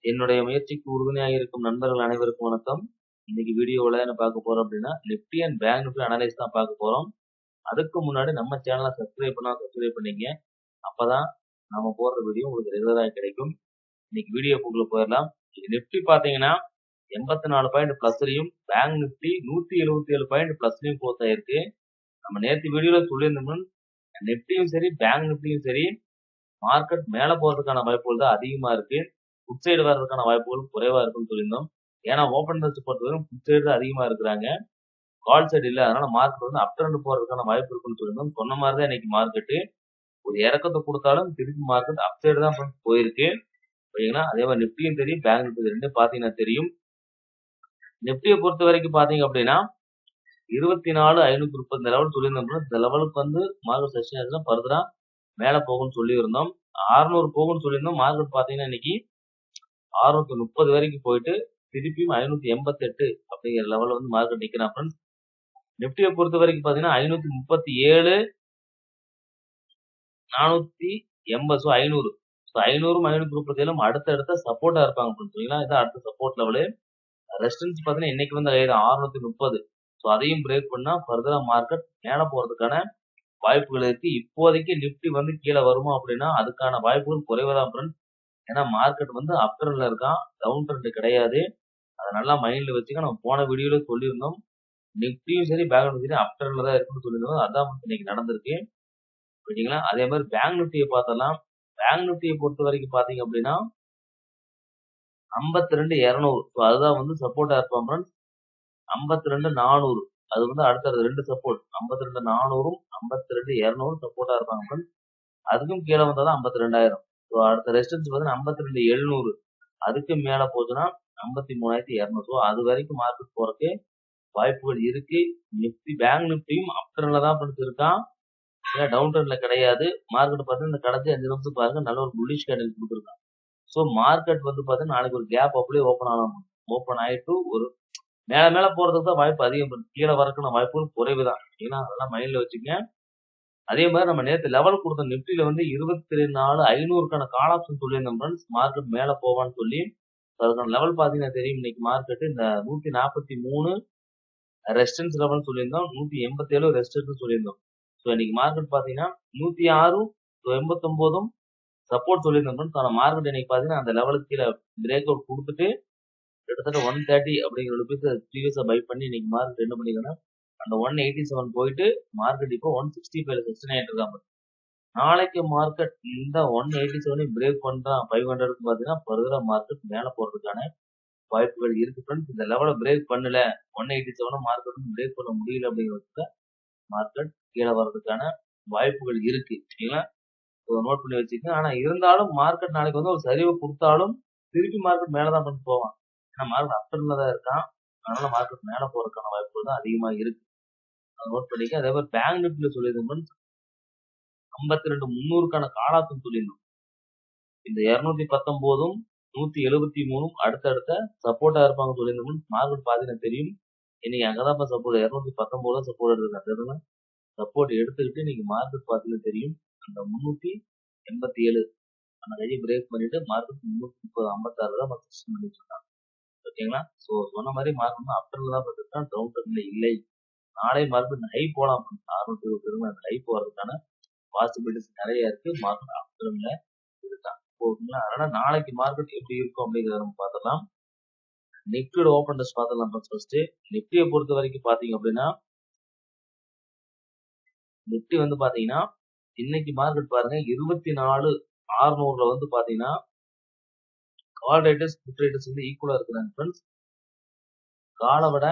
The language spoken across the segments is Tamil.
என்னுடைய முயற்சிக்கு உறுதுணையாக இருக்கும் நண்பர்கள் அனைவருக்கும் வணக்கம். இன்னைக்கு வீடியோவில் என்ன பார்க்க போறோம் அப்படின்னா Nifty and bank Nifty analyse தான் பார்க்க போறோம். அதுக்கு முன்னாடி நம்ம சேனலை சப்ஸ்கிரைப் பண்ணிங்க. அப்பதான் நாம போடுற வீடியோ உங்களுக்கு ரெகுலராக கிடைக்கும். இன்னைக்கு வீடியோக்குள்ள போயிடலாம். நிஃப்டி பாத்தீங்கன்னா 84 பாயிண்ட் பிளஸ்லையும் பேங்க் நிஃப்டி 177 பாயிண்ட் பிளஸ்லையும் க்ளோஸ் ஆயிருக்கு. நம்ம நேற்று வீடியோல சொல்லியிருந்தோம் நிஃப்டியும் சரி பேங்க் நிஃப்டியும் சரி மார்க்கெட் மேல போறதுக்கான வாய்ப்புகள் தான் அதிகமா இருக்கு. புட் சைடு வர்றதுக்கான வாய்ப்புகள் குறைவா இருக்குன்னு சொல்லியிருந்தோம். ஏன்னா ஓப்பன் இன்ட்ரெஸ்ட் பொறுத்தவரைக்கும் புட் சைடு தான் அதிகமா இருக்கிறாங்க, கால் சைடு இல்ல. அதனால மார்க்கெட் வந்து அப் ட்ரெண்ட் போறதுக்கான வாய்ப்பு இருக்குன்னு சொல்லியிருந்தோம். சொன்ன மாதிரி தான் இன்னைக்கு மார்க்கெட் ஒரு இறக்கத்தை கொடுத்தாலும் திருப்பி மார்க்கெட் அப் சைடு தான் போயிருக்கு. ஓகேங்களா? அதே மாதிரி நிஃப்டியும் தெரியும், பேங்க் நிஃப்டி ரெண்டு பாத்தீங்கன்னா தெரியும். நிஃப்டியை பொறுத்த வரைக்கும் பாத்தீங்க அப்படின்னா 24,530 இந்த லெவல் சொல்லியிருந்தோம். இந்த லெவலுக்கு வந்து மார்க்கெட் செஷன் ஃபர்தரா மேல போகும்னு சொல்லியிருந்தோம். 600 போகும்னு சொல்லியிருந்தோம். மார்க்கெட் பாத்தீங்கன்னா இன்னைக்கு 630 வரைக்கும் போயிட்டு திருப்பியும் 588 அப்படிங்கிற லெவல் வந்து மார்க்கெட் நிக்கிறான் ஃப்ரெண்ட்ஸ். நிஃப்டியை பொறுத்த வரைக்கும் பாத்தீங்கன்னா 537 480 ஸோ 500 530 அடுத்த சப்போர்ட்டா இருப்பாங்க ஃப்ரெண்ட்ஸ். இதான் அடுத்த சப்போர்ட் லெவலு. ரெசிஸ்டன்ஸ் பாத்தீங்கன்னா இன்னைக்கு வந்து 630 ஸோ அதையும் பிரேக் பண்ணா ஃபர்தரா மார்க்கெட் மேல போறதுக்கான வாய்ப்புகள் இருக்கு. இப்போதைக்கு நிஃப்டி வந்து கீழே வருமா அப்படின்னா அதுக்கான வாய்ப்புகள் குறைவுதான் ஃப்ரெண்ட்ஸ். ஏன்னா மார்க்கெட் வந்து அப் ட்ரெண்ட்ல இருக்கான், டவுன் ட்ரெண்ட் கிடையாது. அதை நல்லா மைண்ட்ல வச்சுக்க. நம்ம போன வீடியோல சொல்லியிருந்தோம் நிஃப்டியும் சரி பேங்க் சரி அப் ட்ரெண்ட்ல தான் இருக்குன்னு சொல்லியிருந்தோம். அதான் இன்னைக்கு நடந்திருக்கு. புரியுங்களா? அதே மாதிரி பேங்க் நிஃப்டியை பார்த்தலாம். பேங்க் நிஃப்டியை பொறுத்த வரைக்கும் பாத்தீங்க அப்படின்னா 52,200 அதுதான் வந்து சப்போர்ட்டா இருப்பான் ஃப்ரெண்ட்ஸ். 52,400 அது வந்து அடுத்த ரெண்டு சப்போர்ட் 52,400 52,200 சப்போர்ட்டா இருப்பாங்க ஃப்ரெண்ட்ஸ். அதுக்கும் கீழே வந்தாதான் 52,000. ஸோ அடுத்த ரெசிஸ்டன்ஸ் பார்த்தீங்கன்னா 52,700 அதுக்கு மேல போச்சுன்னா 53,200. ஸோ அது வரைக்கும் மார்க்கெட் போறதுக்கு வாய்ப்புகள் இருக்கு. நிஃப்டி பேங்க் நிஃப்டியும் அப் ட்ரெண்ட்ல தான் ஃப்ரெண்ட்ஸ் இருக்கான், ஏன்னா டவுன் ட்ரெண்ட்ல கிடையாது. மார்க்கெட் பார்த்தீங்கன்னா இந்த கடைசி 5 நிமிஷம் பாருங்க நல்ல ஒரு புல்லிஷ் கேண்டில் கொடுத்துருக்கான். ஸோ மார்க்கெட் வந்து பார்த்தீங்கன்னா நாளைக்கு ஒரு கேப் அப்படியே ஓப்பன் ஆயிட்டு ஒரு மேல போறதுக்கு தான் வாய்ப்பு அதிகம். கீழே வரக்கான வாய்ப்புகள் குறைவு தான். ஏன்னா அதெல்லாம் மைண்ட்ல வச்சுக்கங்க. அதே மாதிரி நம்ம நேற்று லெவல் கொடுத்த நிஃப்டில வந்து 24,500க்கான கால் ஆப்ஷன் சொல்லியிருந்தோம் ஃப்ரெண்ட்ஸ். மார்க்கெட் மேல போவான்னு சொல்லி அதுக்கான லெவல் பாத்தீங்கன்னா தெரியும். இன்னைக்கு மார்க்கெட் இந்த 143 ரெசிஸ்டன்ஸ் லெவல் சொல்லியிருந்தோம், 187 ரெசிஸ்டன்ஸ் சொல்லியிருந்தோம். ஸோ இன்னைக்கு மார்க்கெட் பாத்தீங்கன்னா 106 89 சப்போர்ட் சொல்லியிருந்தோம் ஃப்ரெண்ட்ஸ். ஆனா மார்க்கெட் இன்னைக்கு பாத்தீங்கன்னா அந்த லெவலுக்கு கீழே பிரேக் அவுட் கொடுத்துட்டு கிட்டத்தட்ட 130 அப்படிங்கிற ருபீஸ் ப்ரீவியஸா பை பண்ணி இன்னைக்கு மார்க்கெட் என்ன பண்ணிக்கணும் அந்த 187 போயிட்டு மார்க்கெட் இப்போ 165 செஷன் ஆயிட்டு இருக்காங்க. நாளைக்கு மார்க்கெட் இந்த 187 பிரேக் பண்றான் 500க்கு பாத்தீங்கன்னா ஃபர்தரா மார்க்கெட் மேல போறதுக்கான வாய்ப்புகள் இருக்கு ஃப்ரெண்ட்ஸ். இந்த லெவலை பிரேக் பண்ணல 187 மார்க்கெட் பிரேக் பண்ண முடியல அப்படிங்கிறதுக்கு மார்க்கெட் கீழே வர்றதுக்கான வாய்ப்புகள் இருக்கு. சரிங்களா? நோட் பண்ணி வச்சுக்கோங்க. ஆனா இருந்தாலும் மார்க்கெட் நாளைக்கு வந்து ஒரு சரிவு கொடுத்தாலும் திருப்பி மார்க்கெட் மேலதான் பண்ணி போவான். ஏன்னா மார்க்கெட் அப் ட்ரெண்ட்ல தான் இருக்கான். அதனால மார்க்கெட் மேல போறதுக்கான வாய்ப்புகள் தான் அதிகமா இருக்கு. அதை நோட் பண்ணிக்க. அதே மாதிரி பேங்க் நிஃப்டில சொல்லியிருந்தோம் 52,300க்கான கால் ஆப்ஷன் சொல்லியிருந்தோம். இந்த 219 173 அடுத்தடுத்த சப்போர்ட்டா இருப்பாங்க சொல்லியிருந்தோம். மார்க்கெட் பாத்தீங்கன்னா தெரியும் இன்னைக்கு அங்கதான் சப்போர்ட் 219 தான் சப்போர்ட் எடுத்துருக்காங்க. சப்போர்ட் எடுத்துக்கிட்டு இன்னைக்கு மார்க்கெட் பாத்தீங்கன்னா தெரியும் அந்த 387 அந்த கையை பிரேக் பண்ணிட்டு மார்க்கெட் 330 56 தான் செஷன் பண்ணிட்டு இருக்காங்க. ஓகேங்களா? ஸோ சொன்ன மாதிரி மார்க்கெட் அப் ட்ரெண்ட்ல தான் பார்த்துருக்கான், டவுன் ட்ரெண்ட்ல இல்லை. நாளை மார்க்கெட் ஹை போலாம், 620 அந்த ஹை போறதுக்கான பாசிபிலிட்டிஸ் நிறைய இருக்கு. மார்க்கெட் அப் ட்ரெண்ட்ல இருக்கான். ஓகேங்களா? அதனால நாளைக்கு மார்க்கெட் எப்படி இருக்கும் அப்படிங்கிறத நம்ம பார்த்துக்கலாம். நிஃப்டியோட ஓப்பன் டெஸ்ட் பார்த்துக்கலாம் ஃபர்ஸ்ட். நிஃப்டியை பொறுத்த வரைக்கும் பாத்தீங்க அப்படின்னா நிஃப்டி வந்து பாத்தீங்கன்னா இன்னைக்கு மார்க்கெட் பாருங்க 24,600ல வந்து பாத்தீங்கன்னா கால் ரேட்டர்ஸ் புட் ரேட்டர்ஸ் வந்து ஈக்குவலா இருக்கிறாங்க ஃப்ரெண்ட்ஸ். காலை விட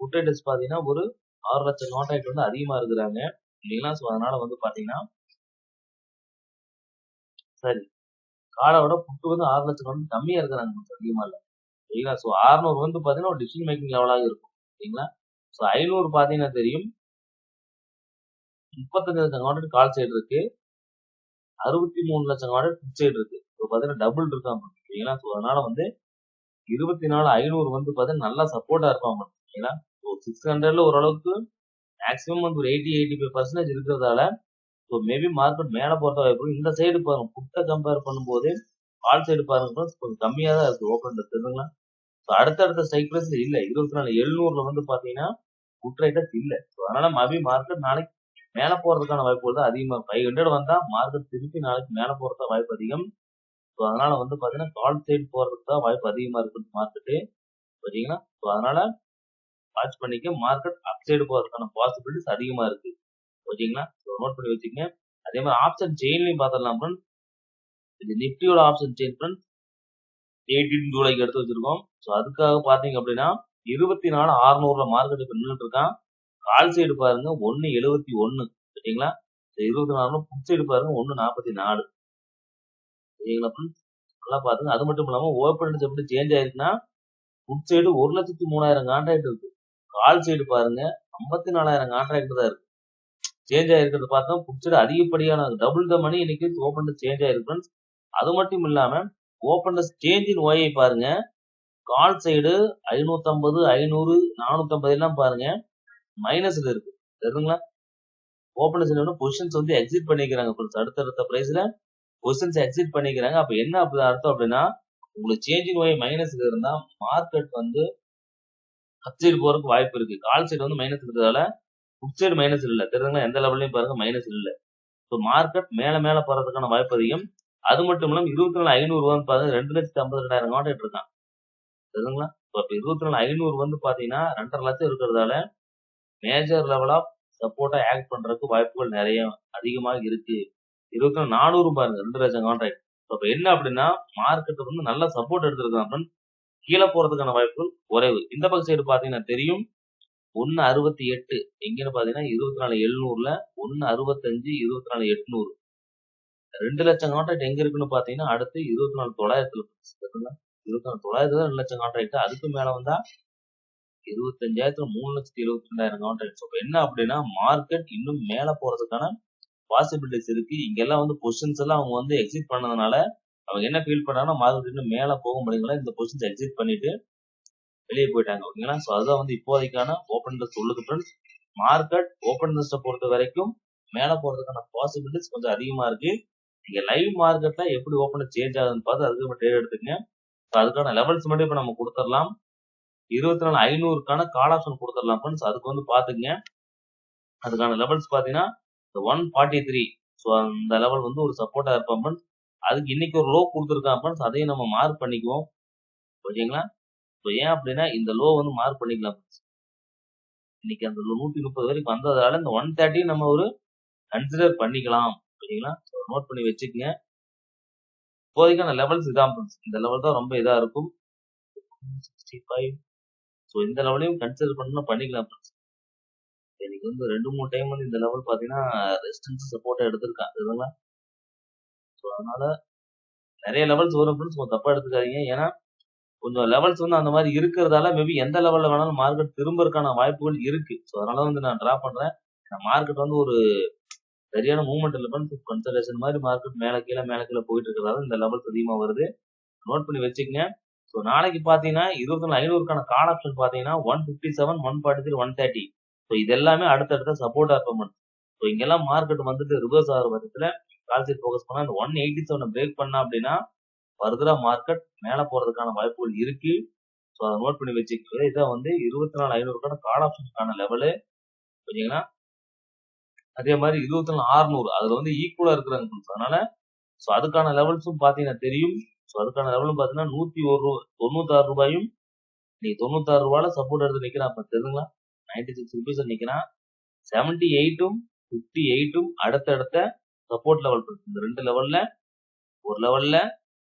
புட் ரேட்டர்ஸ் பாத்தீங்கன்னா ஒரு 6 லட்சம் கான்ட்ராக்ட் வந்து அதிகமா இருக்கிறாங்க இல்லைங்களா? ஸோ அதனால வந்து பாத்தீங்கன்னா சரி காலை விட புட்டு வந்து 6 லட்சம் வந்து கம்மியா இருக்கிறாங்க, அதிகமா இல்லை சரிங்களா? ஸோ 600 வந்து பாத்தீங்கன்னா ஒரு டிசிஷன் மேக்கிங் லெவலாக இருக்கும் சரிங்களா? ஸோ 500 பாத்தீங்கன்னா தெரியும் 35 லட்சம் கான்ட்ராக்ட் கால் சைடு இருக்கு, 63 லட்சம் கான்ட்ராக்ட் புட் சைடு இருக்கு. ஸோ பாத்தீங்கன்னா டபுள் இருக்காங்க சரிங்களா? ஸோ அதனால வந்து 24,500 வந்து பாத்தீங்கன்னா நல்லா சப்போர்ட்டா இருப்பாங்க சரிங்களா? ஸோ 600ல ஓரளவுக்கு மேக்ஸிமம் வந்து ஒரு 80-85% இருக்கிறதால ஸோ மேபி மார்க்கெட் மேல போறத வாய்ப்பு. இந்த சைடு பாருங்க புட்டை கம்பேர் பண்ணும்போது கால் சைடு பாருங்க ஃப்ரெண்ட்ஸ் கொஞ்சம் கம்மியா தான் இருக்கு ஓப்பன் தெரியுங்களா. ஸோ அடுத்தடுத்த ஸ்ட்ரைக் பிரைஸ் இல்ல 24,700 வந்து பாத்தீங்கன்னா புட் ரைட்டர்ஸ் இல்ல. ஸோ அதனால மேபி மார்க்கெட் நாளைக்கு மேல போறதுக்கான வாய்ப்புகள் தான் அதிகமா 500 வந்தா மார்க்கெட் திருப்பி நாளைக்கு மேல போறதுக்கு வாய்ப்பு அதிகம். ஸோ அதனால வந்து பாத்தீங்கன்னா கால் சைடு போறதுக்கு தான் வாய்ப்பு அதிகமா இருக்கு மார்க்கெட்டு. சரிங்களா. ஸோ அதனால வாட்ச் பண்ணிக்க மார்க்கெட் அப் சைடு போறதுக்கான பாசிபிலிட்டிஸ் அதிகமா இருக்கு. ஓகேங்களா. ஸோ நோட் பண்ணி வச்சுக்கங்க. அதே மாதிரி ஆப்ஷன் செயின்லயும் பாத்திரலாம் ஃப்ரெண்ட்ஸ். இது நிப்டியோட ஆப்ஷன் செயின் ஃப்ரெண்ட்ஸ் 18 ஜூலைக்கு எடுத்து வச்சிருக்கோம். ஸோ அதுக்காக பாத்தீங்க அப்படின்னா 24,600 மார்க்கெட் இப்ப நின்றுட்டு இருக்கான். கால் சைடு பாருங்க 1.71 சரிங்களா. 24 புட் சைடு பாருங்க 1.44 சரிங்களா ஃப்ரெண்ட்ஸ். நல்லா பாருங்க. அது மட்டும் இல்லாம ஓப்பன் எப்படி சேஞ்ச் ஆயிருக்குன்னா புட் சைடு 1,03,000 கான்ட்ராக்ட் இருக்கு. கால் சைடு பாருங்க 54,000 கான்ட்ராக்ட் தான் இருக்கு. சேஞ்ச் ஆயிருக்கிறது பார்த்தா புட் சைடு அதிகப்படியான டபுள் த மணி இன்னைக்கு ஓப்பன் சேஞ்ச் ஆயிருக்கு ஃப்ரெண்ட்ஸ். அது மட்டும் இல்லாம ஓப்பன் சேஞ்ச் இன் ஒய் பாருங்க. கால் சைடு 550, 500, 450 எல்லாம் பாருங்க மைனஸ்ல இருக்கு தெரியுங்களா. ஓப்பன் சைடு பொசிஷன்ஸ் வந்து எக்ஸிட் பண்ணிக்கிறாங்க ஃப்ரெண்ட்ஸ். அடுத்தடுத்த பிரைஸ்ல பொசிஷன்ஸ் எக்ஸிட் பண்ணிக்கிறாங்க. அப்ப என்ன அர்த்தம் அப்படின்னா உங்களுக்கு சேஞ்ச் இன் ஒய் மைனஸ்ல இருந்தா மார்க்கெட் வந்து அப் சைடு போறதுக்கு வாய்ப்பு இருக்கு. கால் சைடு வந்து மைனஸ் இருக்கிறதால புட் சைடு மைனஸ் இல்ல தெரியுங்களா. எந்த லெவல்லையும் பாருங்க மைனஸ் இல்ல. ஸோ மார்க்கெட் மேல போறதுக்கான வாய்ப்பு அதிகம். அது மட்டும் இல்லாம 24,500 வந்து பாருங்க 2,52,000 கான்ட்ராக்ட் இருக்கான் தெரியுங்களா. இப்போ 24,500 வந்து பாத்தீங்கன்னா 2.5 லட்சம் இருக்கிறதால மேஜர் லெவல் ஆஃப் சப்போர்ட்டா ஆக்ட் பண்றதுக்கு வாய்ப்புகள் நிறைய அதிகமா இருக்கு. 24,400 பாருங்க 2 லட்சம் கான்ட்ராக்ட். அப்ப என்ன அப்படின்னா மார்க்கெட் வந்து நல்ல சப்போர்ட் எடுத்திருக்காங்க. கீழே போறதுக்கான வாய்ப்புகள் குறைவு. இந்த பக்கம் சைடு பாத்தீங்கன்னா தெரியும் 1.68 எங்கன்னு பாத்தீங்கன்னா 24,700ல 1.65 24,800 2 லட்சம் கான்ட்ராக்ட் எங்க இருக்குன்னு பாத்தீங்கன்னா அடுத்து 24,900 24,900 2 லட்சம் கான்ட்ராக்ட். அதுக்கு மேல வந்தா 25,000 3,72,000 கான்ட்ராக்ட். அப்ப என்ன அப்படின்னா மார்க்கெட் இன்னும் மேல போறதுக்கான பாசிபிலிட்டிஸ் இருக்கு. இங்க எல்லாம் வந்து பொசிஷன்ஸ் எல்லாம் அவங்க வந்து எக்ஸிட் பண்ணதுனால அவங்க என்ன ஃபீல் பண்றாங்கன்னா மார்க்கெட் இன்னும் மேல போக முடியுங்களா இந்த பொசிஷன்ஸ் எக்ஸிட் பண்ணிட்டு வெளியே போயிட்டாங்க. ஓகேங்களா. ஸோ அதுதான் வந்து இப்போதைக்கான ஓப்பன் இன்ட்ரெஸ்ட் சொல்லுது ஃப்ரெண்ட்ஸ். மார்க்கெட் ஓப்பன் இன்ட்ரெஸ்ட்டை பொறுத்த வரைக்கும் மேல போறதுக்கான பாசிபிலிட்டிஸ் கொஞ்சம் அதிகமா இருக்கு. நீங்க லைவ் மார்க்கெட்ல எப்படி ஓப்பன் சேஞ்ச் ஆகுதுன்னு பார்த்து அதுக்கு ட்ரேட் எடுத்துக்கங்க. அதுக்கான லெவல்ஸ் மட்டும் இப்ப நம்ம கொடுத்துடலாம். 24,500க்கான கால் ஆப்ஷன் கொடுத்துடலாம் ஃப்ரெண்ட்ஸ். அதுக்கு வந்து பாத்துங்க. அதுக்கான லெவல்ஸ் பாத்தீங்கன்னா 143. ஸோ அந்த லெவல் வந்து ஒரு சப்போர்ட்டா இருப்பான் ஃப்ரெண்ட்ஸ். அதுக்கு இன்னைக்கு ஒரு லோ கொடுத்துருக்கான் ஃப்ரெண்ட்ஸ். அதையும் நம்ம மார்க் பண்ணிக்குவோம். ஓகேங்களா. ஸோ ஏன் அப்படின்னா இந்த லோ வந்து மார்க் பண்ணிக்கலாம் ஃப்ரெண்ட்ஸ். இன்னைக்கு அந்த 130 வரைக்கும் வந்ததால இந்த 130 நம்ம ஒரு கன்சிடர் பண்ணிக்கலாம். ஓகேங்களா. நோட் பண்ணி வச்சுக்கங்க. இப்போதைக்கான லெவல்ஸ் இதான் ஃப்ரெண்ட்ஸ். இந்த லெவல் தான் ரொம்ப இதா இருக்கும். 65. ஸோ இந்த லெவலையும் கன்சிடர் பண்ணணும் பண்ணிக்கலாம் ஃப்ரெண்ட்ஸ். எனக்கு வந்து 2-3 டைம் வந்து இந்த லெவல் பாத்தீங்கன்னா ரெசிஸ்டன்ஸ் சப்போர்ட்டா எடுத்திருக்கான் இதுதான். ஸோ அதனால நிறைய லெவல்ஸ் வரும் ஃப்ரெண்ட்ஸ். கொஞ்சம் தப்பா எடுத்துக்காதீங்க. ஏன்னா கொஞ்சம் லெவல்ஸ் வந்து அந்த மாதிரி இருக்கிறதால மேபி எந்த லெவல்ல வேணாலும் மார்க்கெட் திரும்பறதுக்கான வாய்ப்புகள் இருக்கு. ஸோ அதனால வந்து நான் டிரா பண்றேன். மார்க்கெட் வந்து ஒரு சரியான மூவ்மெண்ட் இல்ல ஃப்ரெண்ட்ஸ். கன்சல்டேஷன் மாதிரி மார்க்கெட் மேல கீழே போயிட்டு இருக்கிறதால இந்த லெவல்ஸ் அதிகமா வருது. நோட் பண்ணி வச்சுக்கங்க. ஸோ நாளைக்கு பாத்தீங்கன்னா 24,500க்கான கால் ஆப்ஷன் பாத்தீங்கன்னா 157, 143, 130. ஸோ இது எல்லாமே அடுத்தடுத்த சப்போர்ட்டா இருக்கும். ஸோ இங்கெல்லாம் மார்க்கெட் வந்துட்டு ரிவர்ஸ் ஆகிற பட்சத்துல கால் சைட் ஃபோக்கஸ் பண்ணா இந்த 187 பிரேக் பண்ணா அப்படின்னா ஃபர்தரா மார்க்கெட் மேல போறதுக்கான வாய்ப்புகள் இருக்கு. ஸோ அதை நோட் பண்ணி வச்சுக்க. இதான் வந்து 24,500க்கான கால் ஆப்ஷனுக்கான லெவலு. ஓகேங்களா. அதே மாதிரி 24,600 அதுல வந்து ஈக்குவலா இருக்கிறாங்க. அதனால ஸோ அதுக்கான லெவல்ஸும் பாத்தீங்கன்னா தெரியும். ஸோ அதுக்கான லெவலும் பாத்தீங்கன்னா 196 ரூபாயும் நீ 96 ரூபாயில சப்போர்ட் எடுத்து நிக்கிறான். அப்ப தெரியுங்களா 96 ருபீஸ் நிக்கிறான். 78, 58 அடுத்தடுத்த சப்போர்ட் லெவல். இந்த ரெண்டு லெவல்ல ஒரு லெவல்ல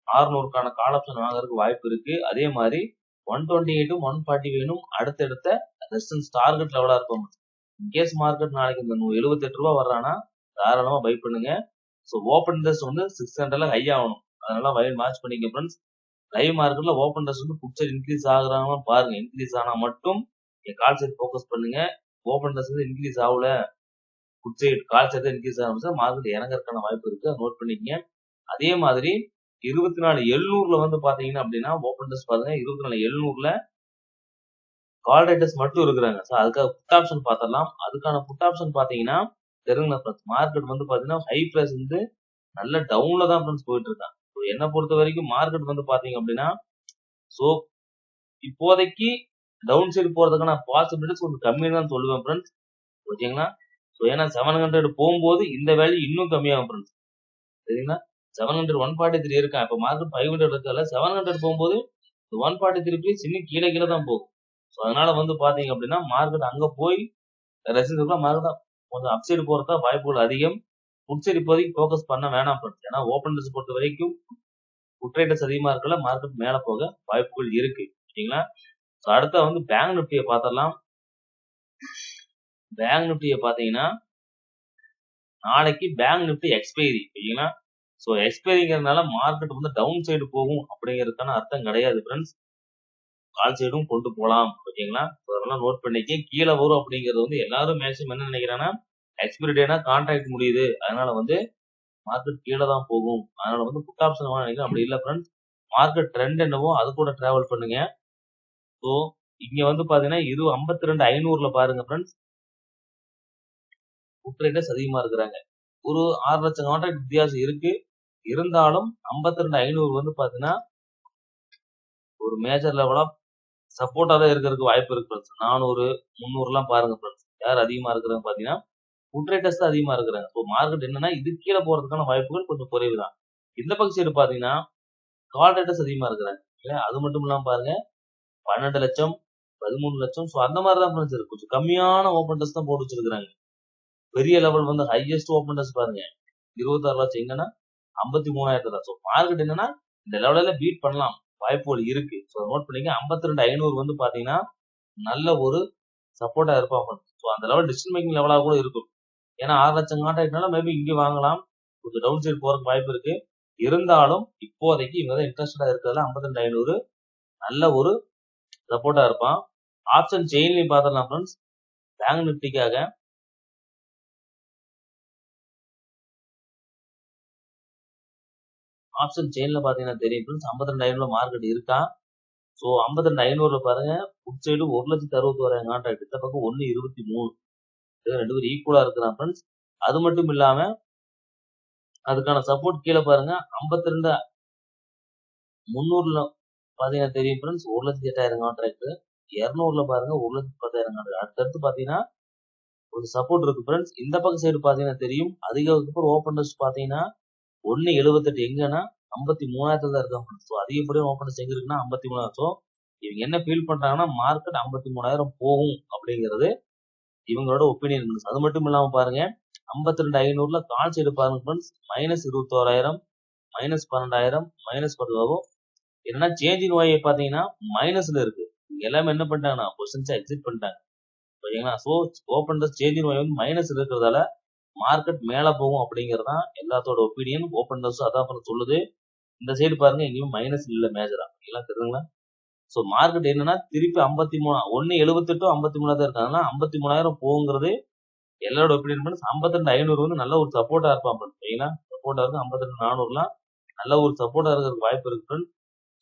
600க்கான கால் ஆப்ஷன் வாங்குறதுக்கு வாய்ப்பு இருக்கு. அதே மாதிரி 128, 140 அடுத்தடுத்த ரெசிஸ்டன்ஸ் டார்கெட் லெவலா இருக்கும். இன்கேஸ் மார்க்கெட் நாளைக்கு இந்த 78 ரூபாய் வர்றானா தாராளமா பை பண்ணுங்க. ஸோ ஓப்பன் இன்ட்ரெஸ்ட் வந்து 600ல ஹை ஆகணும். அதனால வயல் மேட்ச் பண்ணிக்க ஃப்ரெண்ட்ஸ். லைவ் மார்க்கெட்ல ஓப்பன் இன்ட்ரெஸ்ட் வந்து புட் சைடு இன்க்ரீஸ் ஆகுறாங்க பாருங்க. இன்க்ரீஸ் ஆனா மட்டும் கால் சைடு ஃபோக்கஸ் பண்ணுங்க. ஓப்பன் இன்ட்ரெஸ்ட் வந்து இன்க்ரீஸ் ஆகல put side call side increase ஆரம்பிச்சா மார்க்கெட் இறங்கறதுக்கான வாய்ப்பு இருக்கு. நோட் பண்ணிக்கங்க. அதே மாதிரி 24,700ல வந்து பாத்தீங்கன்னா அப்படின்னா ஓப்பன் இன்ட்ரெஸ்ட் பாருங்க 24,700ல கால் ரைட்டர்ஸ் மட்டும் இருக்கிறாங்க. ஸோ அதுக்காக புட் ஆப்ஷன் பாத்திரலாம். அதுக்கான புட் ஆப்ஷன் பாத்தீங்கன்னா தெரியுங்களா மார்க்கெட் வந்து பாத்தீங்கன்னா ஹை பிரைஸ் வந்து நல்ல டவுன்ல தான் ஃப்ரெண்ட்ஸ் போயிட்டு இருக்கான். என்ன பொறுத்த வரைக்கும் மார்க்கெட் வந்து பாத்தீங்க அப்படின்னா சோ இப்போதைக்கு டவுன் சைடு போறதுக்கான பாசிபிலிட்டிஸ் கொஞ்சம் கம்மின்னு தான் சொல்லுவேன் ஃப்ரெண்ட்ஸ். ஓகேங்களா? ஸோ ஏன்னா 700 போகும்போது இந்த வேல்யூ இன்னும் கம்மியாகும் ஃப்ரெண்ட்ஸ். சரிங்களா? 700 143 இருக்கான். இப்போ மார்க்கெட் 500 இருக்கல 700 போகும்போது 143 ப்ளீஸ் இன்னும் கீழே தான் போகும். ஸோ அதனால வந்து பாத்தீங்க அப்படின்னா மார்க்கெட் அங்க போய் ரெசிஸ்டன்ஸ் மார்க்கெட் கொஞ்சம் அப்சைடு போறதா வாய்ப்புகள் அதிகம். புட் சைடு இப்போதைக்கு ஃபோக்கஸ் பண்ண வேணாம் ஃப்ரெண்ட்ஸ். ஏன்னா ஓப்பன் டெஸ்ட் பொறுத்த வரைக்கும் புட் ரேட்டர்ஸ் அதிகமா இருக்கல மார்க்கெட் மேல போக வாய்ப்புகள் இருக்கு. ஓகேங்களா? ஸோ அடுத்த வந்து பேங்க் நிஃப்டியை பார்த்துடலாம். பேங்க் நிஃப்டியை பார்த்தீங்கன்னா நாளைக்கு பேங்க் நிஃப்டி எக்ஸ்பைரி. ஓகேங்களா? ஸோ எக்ஸ்பைரிங்கிறதுனால மார்க்கெட் வந்து டவுன் சைடு போகும் அப்படிங்கிறதுக்கான அர்த்தம் கிடையாது ஃப்ரெண்ட்ஸ். கால் சைடும் கொண்டு போகலாம். ஓகேங்களா? அதெல்லாம் நோட் பண்ணிக்க. கீழே வரும் அப்படிங்கிறது வந்து எல்லாரும் மேக்ஸிமம் என்ன நினைக்கிறாங்கன்னா எக்ஸ்பைரி டேனா கான்ட்ராக்ட் முடியுது, அதனால வந்து மார்க்கெட் கீழே தான் போகும், அதனால வந்து புட் ஆப்ஷன் நினைக்கிறேன். அப்படி இல்லை ஃப்ரெண்ட்ஸ். மார்க்கெட் ட்ரெண்ட் என்னவோ அது கூட டிராவல் பண்ணுங்க. ஸோ இங்க வந்து பாத்தீங்கன்னா இது 52,500ல பாருங்க ஃப்ரெண்ட்ஸ். புட் ரேட்டர்ஸ் அதிகமா இருக்கிறாங்க. ஒரு 6 லட்சம் கான்ட்ராக்ட் வித்தியாசம் இருக்கு. இருந்தாலும் 52,500 வந்து பாத்தீங்கன்னா ஒரு மேஜர் லெவலா சப்போர்ட்டா தான் இருக்கிறதுக்கு வாய்ப்பு இருக்கு ஃப்ரெண்ட்ஸ். 400 300 பாருங்க ஃப்ரெண்ட்ஸ். யார் அதிகமா இருக்கிறாங்க பாத்தீங்கன்னா புட் ரேட்டர்ஸ் தான் அதிகமா இருக்கிறாங்க. ஸோ மார்க்கெட் என்னன்னா இது கீழே போறதுக்கான வாய்ப்புகள் கொஞ்சம் குறைவு தான். இந்த பக்கம் சைடு பாத்தீங்கன்னா கால் ரேட்டர்ஸ் அதிகமா இருக்கிறாங்க. அது மட்டும் இல்லாம பாருங்க 12 லட்சம் 13 லட்சம் ஸோ அந்த மாதிரி தான் ஃப்ரெண்ட்ஸ் இருக்கு. கொஞ்சம் கம்மியான ஓப்பன் டெஸ்ட் தான் போட்டு வச்சிருக்காங்க. பெரிய லெவல் வந்து ஹையஸ்ட் ஓப்பன் டெஸ்ட் பாருங்க 26 லட்சம் எங்கன்னா 53,000 தான். ஸோ மார்க்கெட் என்னன்னா இந்த லெவலில் பீட் பண்ணலாம் வாய்ப்புகள் இருக்கு. ஸோ நோட் பண்ணிக்க. 52,500 வந்து பாத்தீங்கன்னா நல்ல ஒரு சப்போர்ட்டா இருப்பாங்க. ஸோ அந்த லெவல் டிசிஷன் மேக்கிங் லெவலாக கூட இருக்கும். ஏன்னா 6 லட்சம் கான்ட்ராக்ட்னால மேபி இங்கே வாங்கலாம். கொஞ்சம் டவுன் சைடு போறதுக்கு வாய்ப்பு இருக்கு. இருந்தாலும் இப்போதைக்கு இவங்க தான் இன்ட்ரெஸ்டடா இருக்கிறதுல 52,500 நல்ல ஒரு சப்போர்ட்டா இருப்பான். ஆப்ஷன் செயின்லயும் பாத்திரலாம் ஃப்ரெண்ட்ஸ். பேங்க் நிஃப்டிக்காக ஆப்ஷன் செயின்ல பாத்தீங்கன்னா தெரியும் ஃப்ரெண்ட்ஸ் 52,500 மார்க்கெட் இருக்கா. ஸோ 52,500 பாருங்க புட் சைடு 1,61,000 கான்ட்ராக்ட், இந்த பக்கம் 1,23 ரெண்டு பேரும் ஈக்குவலா இருக்கிறான் ஃப்ரெண்ட்ஸ். அது மட்டும் இல்லாம அதுக்கான சப்போர்ட் கீழே பாருங்க 52,300ல பாத்தீங்கன்னா தெரியும் ஃப்ரெண்ட்ஸ் 1,08,000 கான்ட்ராக்ட். 200ல பாருங்க 1,10,000 கான்ட்ராக்ட். அடுத்தடுத்து பாத்தீங்கன்னா ஒரு சப்போர்ட் இருக்கு ஃப்ரெண்ட்ஸ். இந்த பக்கம் சைடு பாத்தீங்கன்னா தெரியும் அதிகபட்சம் ஓப்பன் டெஸ்ட் பாத்தீங்கன்னா 1,78 எங்கன்னா 53,000 தான் இருக்காங்க. ஸோ அதிகப்படியும் ஓப்பன் டெஸ்ட் எங்க இருக்குன்னா 53,000. ஸோ இவங்க என்ன ஃபீல் பண்றாங்கன்னா மார்க்கெட் 53,000 போகும் அப்படிங்கிறது இவங்களோட ஒப்பீனியன். அது மட்டும் இல்லாம பாருங்க 52,500ல கால் சைடு பாருங்க ஃப்ரெண்ட்ஸ் -21,000 -12,000 -10,000 என்னன்னா சேஞ்சிங் வாயை பாத்தீங்கன்னா மைனஸ்ல இருக்கு. எல்லாமே என்ன பண்ணிட்டாங்கன்னா பொசிஷன்ஸ் எக்ஸிட் பண்ணிட்டாங்க. ஓகேங்களா? ஸோ ஓப்பன் டெஸ்ட் சேஞ்சிங் வாய் வந்து மைனஸ் இருக்கிறதால மார்க்கெட் மேல போகும் அப்படிங்கிறது தான் எல்லாத்தோட ஒப்பீனியன். ஓப்பன் டெஸ்ட் அதான் சொல்லுது. இந்த சைடு பாருங்க எங்கேயும் மைனஸ் இல்ல மேஜரா. எல்லாம் தெரியுங்களா? ஸோ மார்க்கெட் என்னன்னா திருப்பி 53 1,78 53 தான் இருக்காங்க. 53,000 போகுங்கிறது எல்லாரோட ஒப்பீனியன் பண்ணி 52,500 வந்து நல்ல ஒரு சப்போர்ட்டா இருப்பான். ஓகேங்களா? சப்போர்ட்டா இருக்கு. 52,400லாம் நல்ல ஒரு சப்போர்ட்டா இருக்கிறதுக்கு வாய்ப்பு இருக்கு.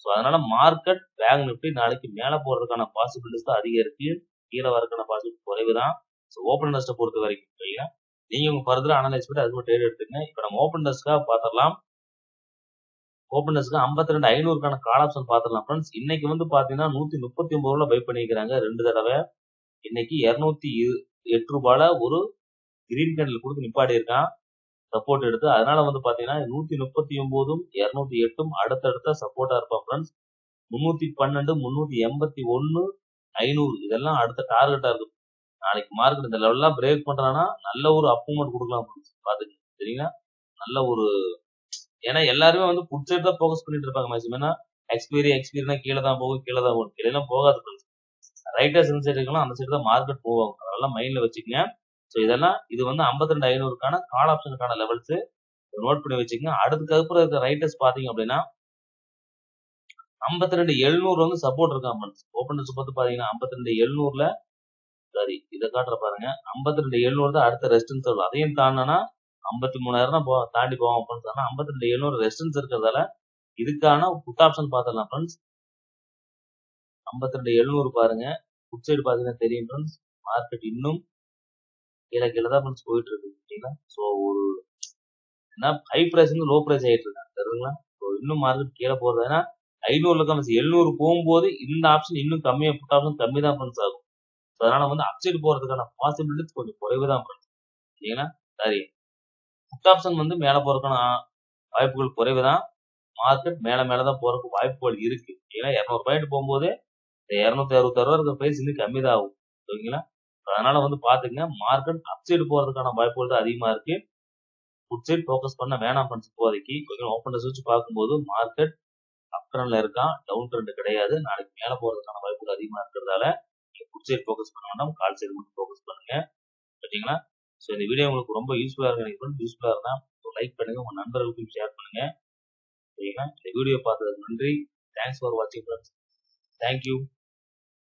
ஸோ அதனால மார்க்கெட் பேங்க் நிஃப்டி நாளைக்கு மேல போறதுக்கான பாசிபிலிட்டிஸ் தான் அதிகம் இருக்கு. கீழே வரதுக்கான பாசிபிலிட்டி குறைவு தான். ஸோ ஓப்பன் டெஸ்ட்டை பொறுத்த வரைக்கும் சரிங்களா? நீங்க உங்க ஃபர்தரா அனலைஸ் பண்ணி அதுக்கு ட்ரேட் எடுத்துக்கங்க. இப்போ நம்ம ஓப்பன் டெஸ்ட்காக பார்த்துடலாம். ஓப்பன் டெஸ்ட்க்கு 52,500க்கான கால் ஆப்ஷன் பார்த்துடலாம் ஃப்ரெண்ட்ஸ். இன்னைக்கு வந்து பாத்தீங்கன்னா 139 ரூபாய் பை பண்ணிக்கிறாங்க 2 தடவை. இன்னைக்கு 208 ரூபாயில ஒரு கிரீன் கேண்டில் கொடுத்து நிப்பாடி இருக்கான் சப்போர்ட் எடுத்து. அதனால வந்து பாத்தீங்கன்னா 139ம் 208ம் அடுத்தடுத்த சப்போர்ட்டா இருப்பான் ஃப்ரெண்ட்ஸ். 312 381 500 இதெல்லாம் அடுத்த டார்கெட்டா இருக்கு. நாளைக்கு மார்க்கெட் இந்த லெவல்லாம் பிரேக் பண்றான்னா நல்ல ஒரு அப்மூவ்மெண்ட் கொடுக்கலாம் பாத்துக்கு. சரிங்களா? நல்ல ஒரு ஏன்னா எல்லாருமே வந்து புட் சைடு தான் ஃபோக்கஸ் பண்ணிட்டு இருப்பாங்க மேக்ஸிமம். ஏன்னா எக்ஸ்பீரினா கீழே தான் போகும் கீழே தான் போகும். கீழே போகாது. ரைட்டா சென்ஸ் இருக்கலாம் அந்த சைடு தான் மார்க்கெட் போவாங்க. அதெல்லாம் மைண்ட்ல வச்சுக்கங்க. ஸோ இதெல்லாம் இது வந்து 52,500க்கான கால் ஆப்ஷனுக்கான லெவல்ஸ் நோட் பண்ணி வச்சுக்கங்க. அதுக்கப்புறம் இருக்க ரைட்டர்ஸ் பாத்தீங்க அப்படின்னா 52,700 வந்து சப்போர்ட் இருக்கான். ஓப்பன் டெஸ்ட் பார்த்து பாத்தீங்கன்னா 52,700ல சரி இதை காட்டுற பாருங்க 52,700 தான் அடுத்த ரெசிஸ்டன்ஸ் வரும். அதையும் தாண்டினா 53,000 தான் தாண்டி போவோம் ஃப்ரெண்ட்ஸ். ஆனா 52,700 ரெசிஸ்டன்ஸ் இருக்கிறதால இதுக்கான புட் ஆப்ஷன் பாத்திரலாம் ஃப்ரெண்ட்ஸ். 52,700 பாருங்க புட் சைடு பாத்தீங்கன்னா தெரியும் ஃப்ரெண்ட்ஸ். மார்க்கெட் இன்னும் கீழே தான் ஃப்ரெண்ட்ஸ் போயிட்டு இருக்கு. ஓகேங்களா? ஸோ ஒரு என்ன ஹை பிரைஸ் வந்து லோ பிரைஸ் ஆயிட்டு இருக்காங்க தெரியுங்களா? ஸோ இன்னும் மார்க்கெட் கீழே போறது. ஏன்னா 500 700 போகும்போது இந்த ஆப்ஷன் இன்னும் கம்மியா புட் ஆப்ஷன் கம்மி தான் ஃப்ரெண்ட்ஸ் ஆகும். அதனால வந்து அப்சைடு போறதுக்கான பாசிபிலிட்டிஸ் கொஞ்சம் குறைவு தான் ஃப்ரெண்ட்ஸ். சரிங்களா? சரி, புட் ஆப்ஷன் வந்து மேல போறதுக்கான வாய்ப்புகள் குறைவு தான். மார்க்கெட் மேல தான் போறதுக்கு வாய்ப்புகள் இருக்கு. ஏன்னா 200 பாயிண்ட் போகும்போது 266 ரூபா இருக்கிற பிரைஸ் இன்னும் கம்மி தான் ஆகும். ஓகேங்களா? அதனால வந்து பாத்துங்க, மார்க்கெட் அப்சைடு போறதுக்கான வாய்ப்புகள் தான் அதிகமா இருக்கு. புட் சைடு ஃபோக்கஸ் பண்ண வேணாம் ஃப்ரெண்ட்ஸ் இப்போதைக்கு. ஓகேங்களா? ஓப்பன் வச்சு பார்க்கும்போது மார்க்கெட் அப் ட்ரெண்ட்ல இருக்கான், டவுன் ட்ரெண்ட் கிடையாது. நாளைக்கு மேல போறதுக்கான வாய்ப்புகள் அதிகமா இருக்கிறதால நீங்க புட் சைடு ஃபோக்கஸ் பண்ண வேண்டாம், கால் சைடு மட்டும் ஃபோக்கஸ் பண்ணுங்க. ஓகேங்களா? ஸோ இந்த வீடியோ உங்களுக்கு ரொம்ப யூஸ்ஃபுல்லா இருக்கு நினைக்கிறேன். யூஸ்ஃபுல்லா இருந்தா லைக் பண்ணுங்க, உங்க நண்பர்களுக்கும் ஷேர் பண்ணுங்க. சரிங்களா? இந்த வீடியோ பார்த்ததுக்கு நன்றி. தேங்க்ஸ் ஃபார் வாட்சிங் ஃப்ரெண்ட்ஸ். தேங்க்யூ.